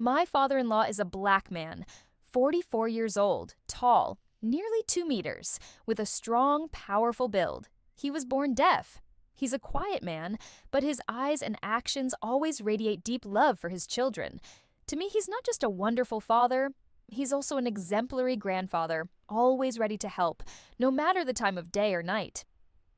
My father-in-law is a black man, 44 years old, tall, nearly 2 meters, with a strong, powerful build. He was born deaf. He's a quiet man, but his eyes and actions always radiate deep love for his children. To me, he's not just a wonderful father, he's also an exemplary grandfather, always ready to help, no matter the time of day or night.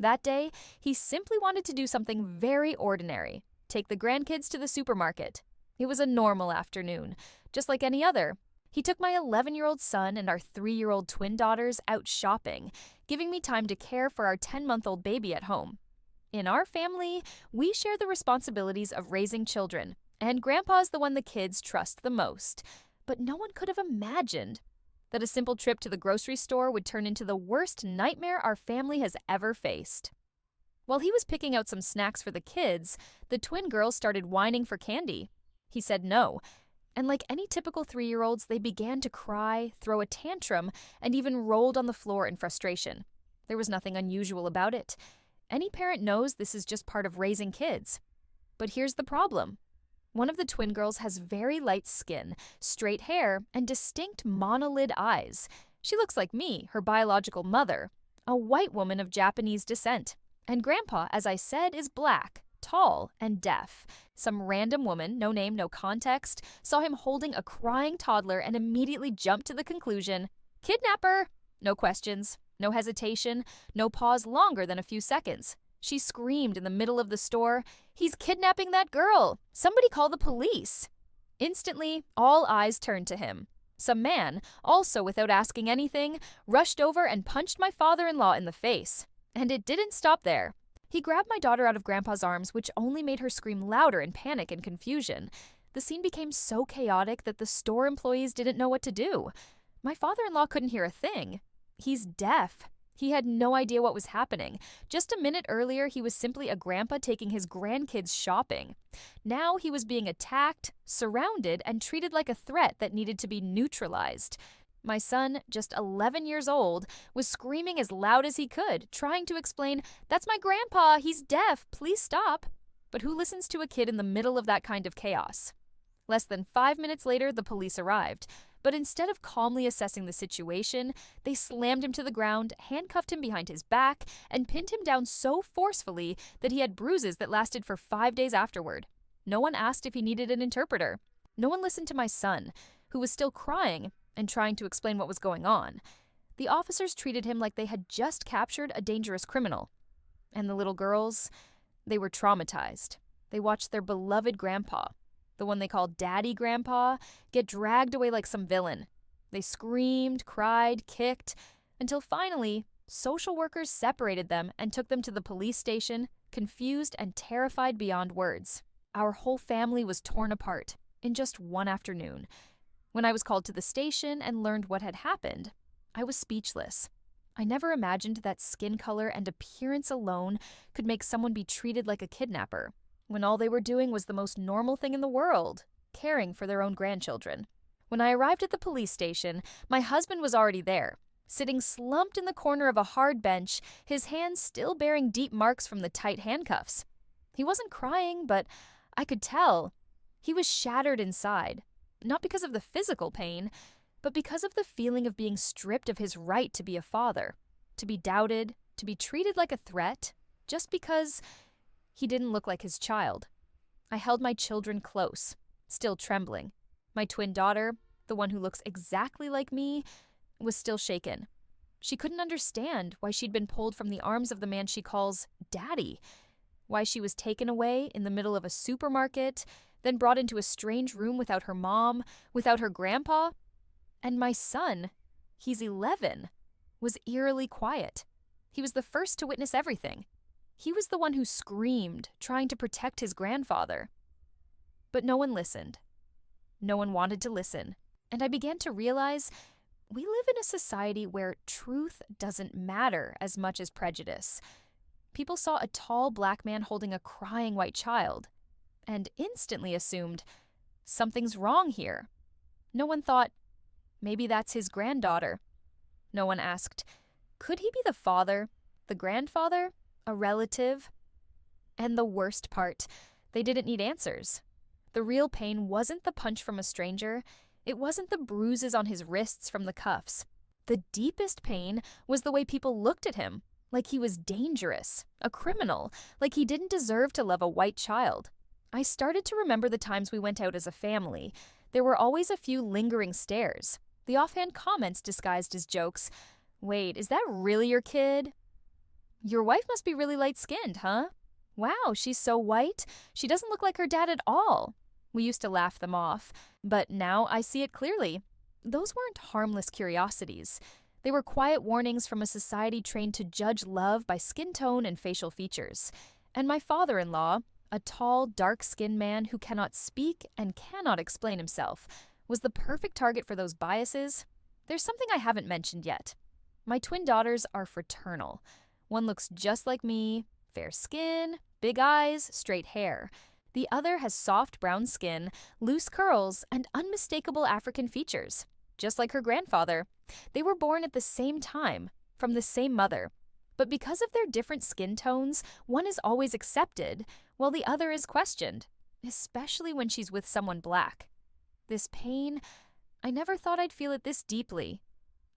That day, he simply wanted to do something very ordinary, take the grandkids to the supermarket. It was a normal afternoon, just like any other. He took my 11-year-old son and our 3-year-old twin daughters out shopping, giving me time to care for our 10-month-old baby at home. In our family, we share the responsibilities of raising children, and Grandpa's the one the kids trust the most. But no one could have imagined that a simple trip to the grocery store would turn into the worst nightmare our family has ever faced. While he was picking out some snacks for the kids, the twin girls started whining for candy. He said no, and like any typical 3-year-olds, they began to cry, throw a tantrum, and even rolled on the floor in frustration. There was nothing unusual about it. Any parent knows this is just part of raising kids. But here's the problem. One of the twin girls has very light skin, straight hair, and distinct monolid eyes. She looks like me, her biological mother, a white woman of Japanese descent. And Grandpa, as I said, is black, tall, and deaf. Some random woman, no name, no context, saw him holding a crying toddler and immediately jumped to the conclusion, kidnapper! No questions, no hesitation, no pause longer than a few seconds. She screamed in the middle of the store, "He's kidnapping that girl! Somebody call the police!" Instantly, all eyes turned to him. Some man, also without asking anything, rushed over and punched my father-in-law in the face. And it didn't stop there. He grabbed my daughter out of Grandpa's arms, which only made her scream louder in panic and confusion. The scene became so chaotic that the store employees didn't know what to do. My father-in-law couldn't hear a thing. He's deaf. He had no idea what was happening. Just a minute earlier, he was simply a grandpa taking his grandkids shopping. Now he was being attacked, surrounded, and treated like a threat that needed to be neutralized. My son, just 11 years old, was screaming as loud as he could, trying to explain, "That's my grandpa, he's deaf, please stop." But who listens to a kid in the middle of that kind of chaos? Less than 5 minutes later, the police arrived. But instead of calmly assessing the situation, they slammed him to the ground, handcuffed him behind his back, and pinned him down so forcefully that he had bruises that lasted for 5 days afterward. No one asked if he needed an interpreter. No one listened to my son, who was still crying and trying to explain what was going on. The officers treated him like they had just captured a dangerous criminal. And the little girls, they were traumatized. They watched their beloved grandpa, the one they called Daddy Grandpa, get dragged away like some villain. They screamed, cried, kicked, until finally, social workers separated them and took them to the police station, confused and terrified beyond words. Our whole family was torn apart in just one afternoon. When I was called to the station and learned what had happened, I was speechless. I never imagined that skin color and appearance alone could make someone be treated like a kidnapper, when all they were doing was the most normal thing in the world, caring for their own grandchildren. When I arrived at the police station, my husband was already there, sitting slumped in the corner of a hard bench, his hands still bearing deep marks from the tight handcuffs. He wasn't crying, but I could tell. He was shattered inside, not because of the physical pain, but because of the feeling of being stripped of his right to be a father, to be doubted, to be treated like a threat, just because he didn't look like his child. I held my children close, still trembling. My twin daughter, the one who looks exactly like me, was still shaken. She couldn't understand why she'd been pulled from the arms of the man she calls Daddy, why she was taken away in the middle of a supermarket, then brought into a strange room without her mom, without her grandpa. And my son, he's 11, was eerily quiet. He was the first to witness everything. He was the one who screamed, trying to protect his grandfather. But no one listened. No one wanted to listen. And I began to realize we live in a society where truth doesn't matter as much as prejudice. People saw a tall black man holding a crying white child and instantly assumed something's wrong here. No one thought, maybe that's his granddaughter. No one asked, could he be the father, the grandfather, a relative? And the worst part, they didn't need answers. The real pain wasn't the punch from a stranger. It wasn't the bruises on his wrists from the cuffs. The deepest pain was the way people looked at him, like he was dangerous, a criminal, like he didn't deserve to love a white child. I started to remember the times we went out as a family. There were always a few lingering stares, the offhand comments disguised as jokes. Wait, is that really your kid? Your wife must be really light-skinned, huh? Wow, she's so white. She doesn't look like her dad at all. We used to laugh them off, but now I see it clearly. Those weren't harmless curiosities. They were quiet warnings from a society trained to judge love by skin tone and facial features. And my father-in-law, a tall, dark-skinned man who cannot speak and cannot explain himself, was the perfect target for those biases. There's something I haven't mentioned yet. My twin daughters are fraternal. One looks just like me, fair skin, big eyes, straight hair. The other has soft brown skin, loose curls, and unmistakable African features, just like her grandfather. They were born at the same time, from the same mother. But because of their different skin tones, one is always accepted, while the other is questioned, especially when she's with someone black. This pain, I never thought I'd feel it this deeply.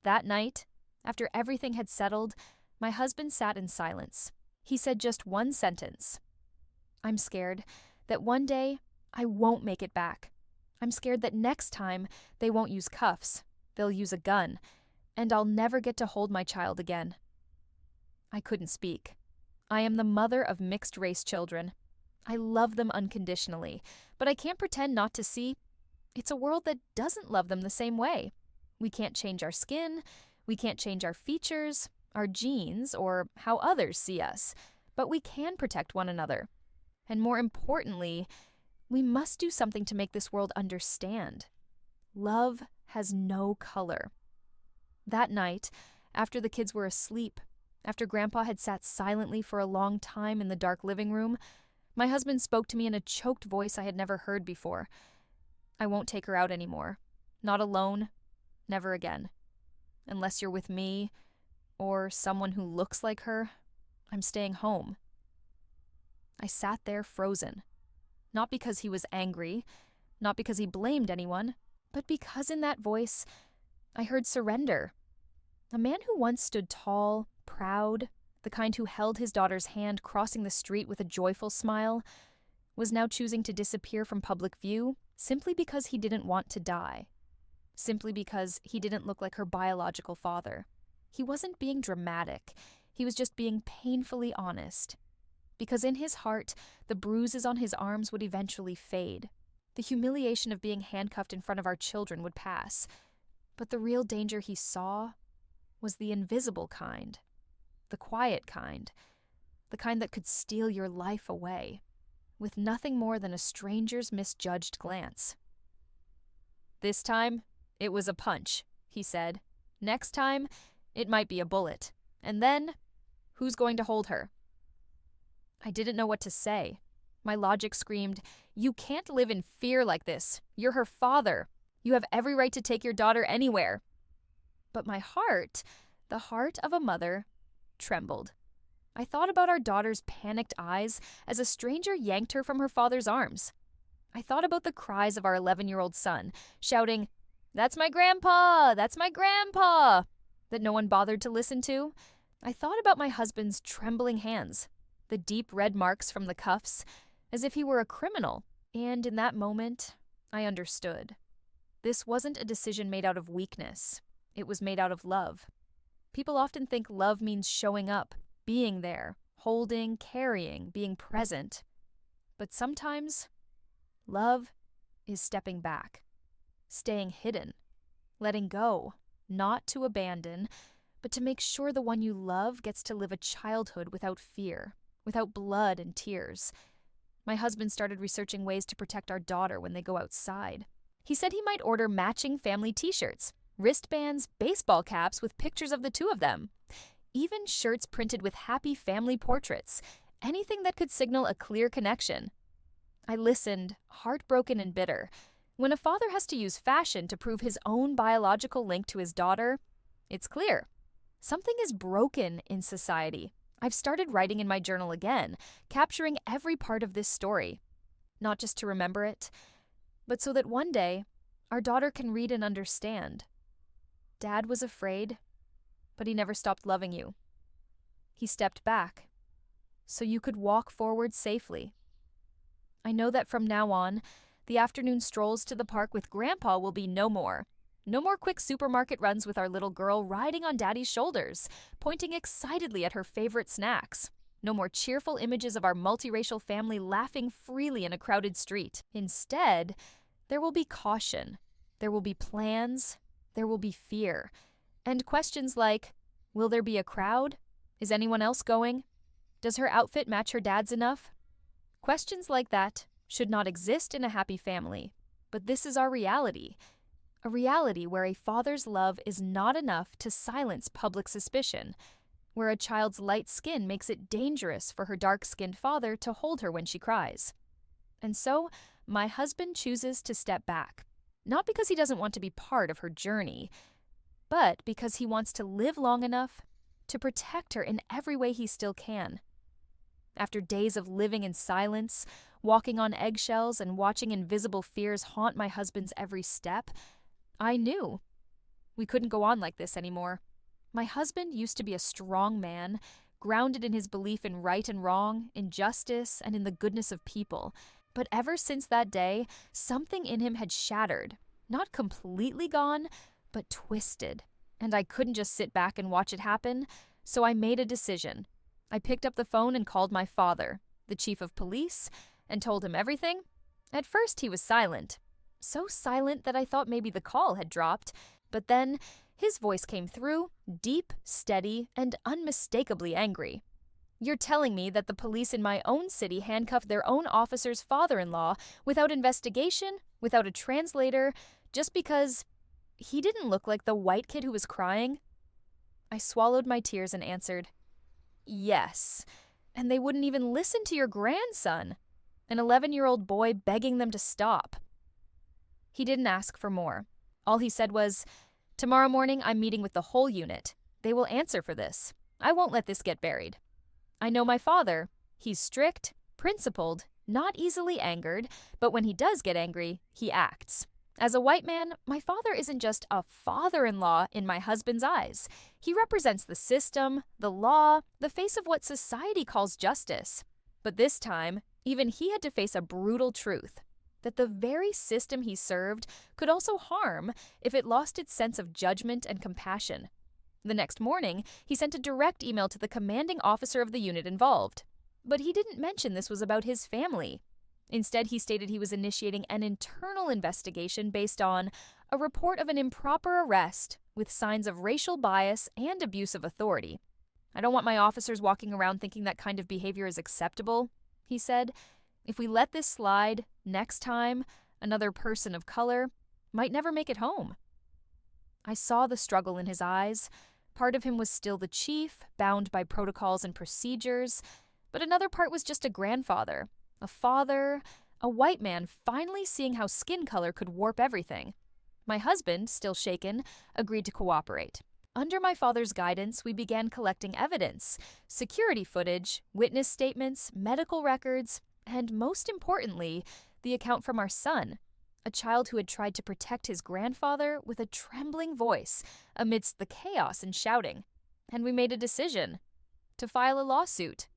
That night, after everything had settled, my husband sat in silence. He said just one sentence. I'm scared that one day I won't make it back. I'm scared that next time they won't use cuffs, they'll use a gun, and I'll never get to hold my child again. I couldn't speak. I am the mother of mixed-race children. I love them unconditionally, but I can't pretend not to see. It's a world that doesn't love them the same way. We can't change our skin, we can't change our features, our genes, or how others see us, but we can protect one another. And more importantly, we must do something to make this world understand. Love has no color. That night, after the kids were asleep, after Grandpa had sat silently for a long time in the dark living room, my husband spoke to me in a choked voice I had never heard before. I won't take her out anymore. Not alone. Never again. Unless you're with me, or someone who looks like her, I'm staying home. I sat there frozen. Not because he was angry, not because he blamed anyone, but because in that voice, I heard surrender. A man who once stood tall, proud, the kind who held his daughter's hand crossing the street with a joyful smile, was now choosing to disappear from public view simply because he didn't want to die. Simply because he didn't look like her biological father. He wasn't being dramatic. He was just being painfully honest. Because in his heart, the bruises on his arms would eventually fade. The humiliation of being handcuffed in front of our children would pass. But the real danger he saw was the invisible kind. The quiet kind. The kind that could steal your life away, with nothing more than a stranger's misjudged glance. This time, it was a punch, he said. Next time, it might be a bullet. And then, who's going to hold her? I didn't know what to say. My logic screamed, "You can't live in fear like this. You're her father. You have every right to take your daughter anywhere." But my heart, the heart of a mother, trembled. I thought about our daughter's panicked eyes as a stranger yanked her from her father's arms. I thought about the cries of our 11-year-old son, shouting, "That's my grandpa! That's my grandpa!" that no one bothered to listen to. I thought about my husband's trembling hands, the deep red marks from the cuffs, as if he were a criminal. And in that moment, I understood. This wasn't a decision made out of weakness. It was made out of love. People often think love means showing up, being there, holding, carrying, being present. But sometimes, love is stepping back, staying hidden, letting go, not to abandon, but to make sure the one you love gets to live a childhood without fear, without blood and tears. My husband started researching ways to protect our daughter when they go outside. He said he might order matching family t-shirts, wristbands, baseball caps with pictures of the two of them. Even shirts printed with happy family portraits, anything that could signal a clear connection. I listened, heartbroken and bitter. When a father has to use fashion to prove his own biological link to his daughter, it's clear. Something is broken in society. I've started writing in my journal again, capturing every part of this story. not just to remember it, but so that one day our daughter can read and understand. Dad was afraid, but he never stopped loving you. He stepped back so you could walk forward safely. I know that from now on, the afternoon strolls to the park with Grandpa will be no more. No more quick supermarket runs with our little girl riding on Daddy's shoulders, pointing excitedly at her favorite snacks. No more cheerful images of our multiracial family laughing freely in a crowded street. Instead, there will be caution. There will be plans. There will be fear. And questions like, will there be a crowd? Is anyone else going? Does her outfit match her dad's enough? Questions like that should not exist in a happy family. But this is our reality. A reality where a father's love is not enough to silence public suspicion, where a child's light skin makes it dangerous for her dark-skinned father to hold her when she cries. And so, my husband chooses to step back, not because he doesn't want to be part of her journey, but because he wants to live long enough to protect her in every way he still can. After days of living in silence, walking on eggshells, and watching invisible fears haunt my husband's every step, I knew we couldn't go on like this anymore. My husband used to be a strong man, grounded in his belief in right and wrong, in justice, and in the goodness of people. But ever since that day, something in him had shattered. Not completely gone, but twisted. And I couldn't just sit back and watch it happen, so I made a decision. I picked up the phone and called my father, the chief of police, and told him everything. At first, he was silent. So silent that I thought maybe the call had dropped, but then his voice came through, deep, steady, and unmistakably angry. You're telling me that the police in my own city handcuffed their own officer's father-in-law without investigation, without a translator, just because he didn't look like the white kid who was crying? I swallowed my tears and answered, yes. And they wouldn't even listen to your grandson, an 11-year-old boy begging them to stop. He didn't ask for more. All he said was, tomorrow morning I'm meeting with the whole unit. They will answer for this. I won't let this get buried. I know my father. He's strict, principled, not easily angered, but when he does get angry, he acts. As a white man, my father isn't just a father-in-law in my husband's eyes. He represents the system, the law, the face of what society calls justice. But this time, even he had to face a brutal truth, that the very system he served could also harm if it lost its sense of judgment and compassion. The next morning, he sent a direct email to the commanding officer of the unit involved. But he didn't mention this was about his family. Instead, he stated he was initiating an internal investigation based on a report of an improper arrest with signs of racial bias and abuse of authority. I don't want my officers walking around thinking that kind of behavior is acceptable, he said. If we let this slide, next time, another person of color might never make it home. I saw the struggle in his eyes. Part of him was still the chief, bound by protocols and procedures, but another part was just a grandfather, a father, a white man finally seeing how skin color could warp everything. My husband, still shaken, agreed to cooperate. Under my father's guidance, we began collecting evidence, security footage, witness statements, medical records, and most importantly, the account from our son, a child who had tried to protect his grandfather with a trembling voice amidst the chaos and shouting. And we made a decision to file a lawsuit,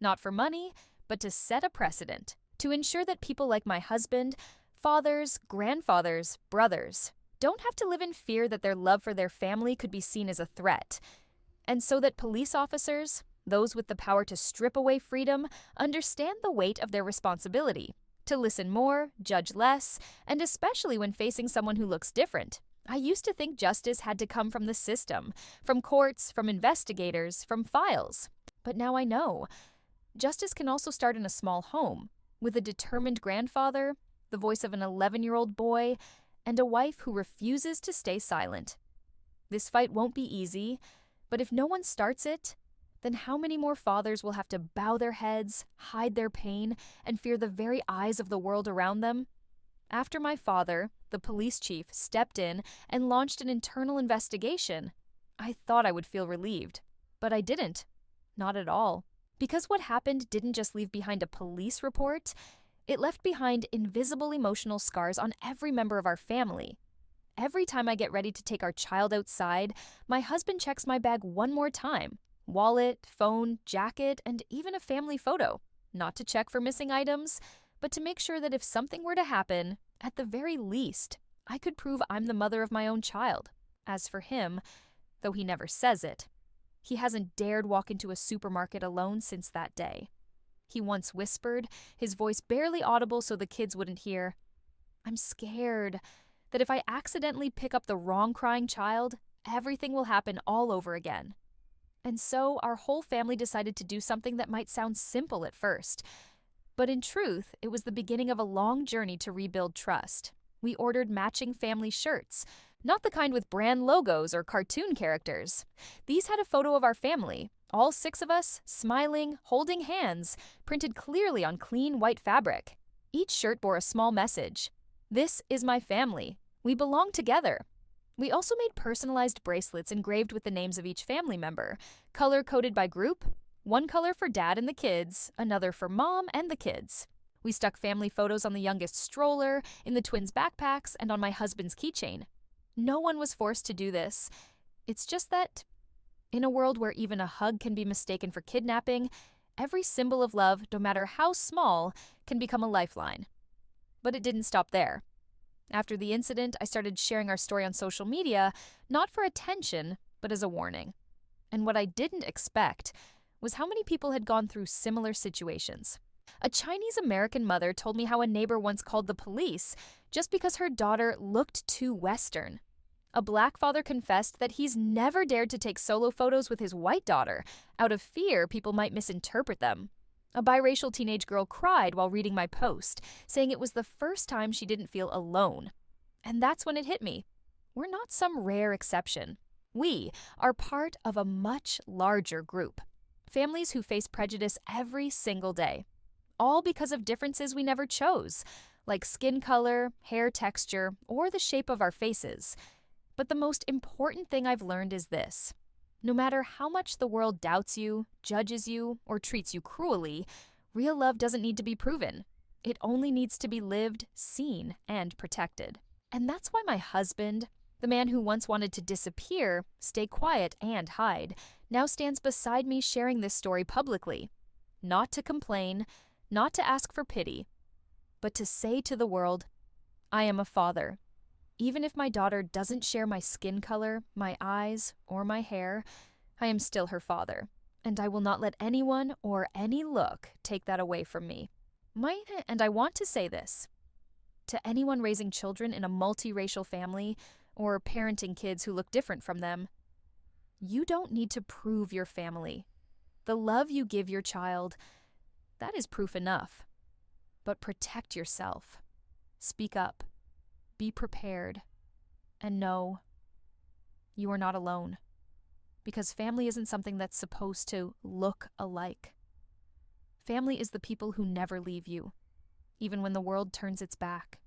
not for money, but to set a precedent, to ensure that people like my husband, fathers, grandfathers, brothers, don't have to live in fear that their love for their family could be seen as a threat. And so that police officers, those with the power to strip away freedom, understand the weight of their responsibility, to listen more, judge less, and especially when facing someone who looks different. I used to think justice had to come from the system, from courts, from investigators, from files. But now I know. Justice can also start in a small home, with a determined grandfather, the voice of an 11-year-old boy, and a wife who refuses to stay silent. This fight won't be easy, but if no one starts it, then how many more fathers will have to bow their heads, hide their pain, and fear the very eyes of the world around them? After my father, the police chief, stepped in and launched an internal investigation, I thought I would feel relieved. But I didn't. Not at all. Because what happened didn't just leave behind a police report, It left behind invisible emotional scars on every member of our family. Every time I get ready to take our child outside, my husband checks my bag one more time. Wallet, phone, jacket, and even a family photo. Not to check for missing items, but to make sure that if something were to happen, at the very least, I could prove I'm the mother of my own child. As for him, though he never says it, he hasn't dared walk into a supermarket alone since that day. He once whispered, his voice barely audible so the kids wouldn't hear, "I'm scared that if I accidentally pick up the wrong crying child, everything will happen all over again." And so our whole family decided to do something that might sound simple at first. But in truth, it was the beginning of a long journey to rebuild trust. We ordered matching family shirts, not the kind with brand logos or cartoon characters. These had a photo of our family, all 6 of us, smiling, holding hands, printed clearly on clean white fabric. Each shirt bore a small message. "This is my family. We belong together." We also made personalized bracelets engraved with the names of each family member, color-coded by group, one color for Dad and the kids, another for Mom and the kids. We stuck family photos on the youngest stroller, in the twins' backpacks, and on my husband's keychain. No one was forced to do this. It's just that, in a world where even a hug can be mistaken for kidnapping, every symbol of love, no matter how small, can become a lifeline. But it didn't stop there. After the incident, I started sharing our story on social media, not for attention, but as a warning. And what I didn't expect was how many people had gone through similar situations. A Chinese-American mother told me how a neighbor once called the police just because her daughter looked too Western. A Black father confessed that he's never dared to take solo photos with his white daughter, out of fear people might misinterpret them. A biracial teenage girl cried while reading my post, saying it was the first time she didn't feel alone. And that's when it hit me. We're not some rare exception. We are part of a much larger group. Families who face prejudice every single day. All because of differences we never chose, like skin color, hair texture, or the shape of our faces. But the most important thing I've learned is this. No matter how much the world doubts you, judges you, or treats you cruelly, real love doesn't need to be proven. It only needs to be lived, seen, and protected. And that's why my husband, the man who once wanted to disappear, stay quiet, and hide, now stands beside me sharing this story publicly. Not to complain, not to ask for pity, but to say to the world, I am a father. Even if my daughter doesn't share my skin color, my eyes, or my hair, I am still her father, and I will not let anyone or any look take that away from me. And I want to say this. To anyone raising children in a multiracial family or parenting kids who look different from them, you don't need to prove your family. The love you give your child, that is proof enough. But protect yourself. Speak up. Be prepared. And know you are not alone. Because family isn't something that's supposed to look alike. Family is the people who never leave you, even when the world turns its back.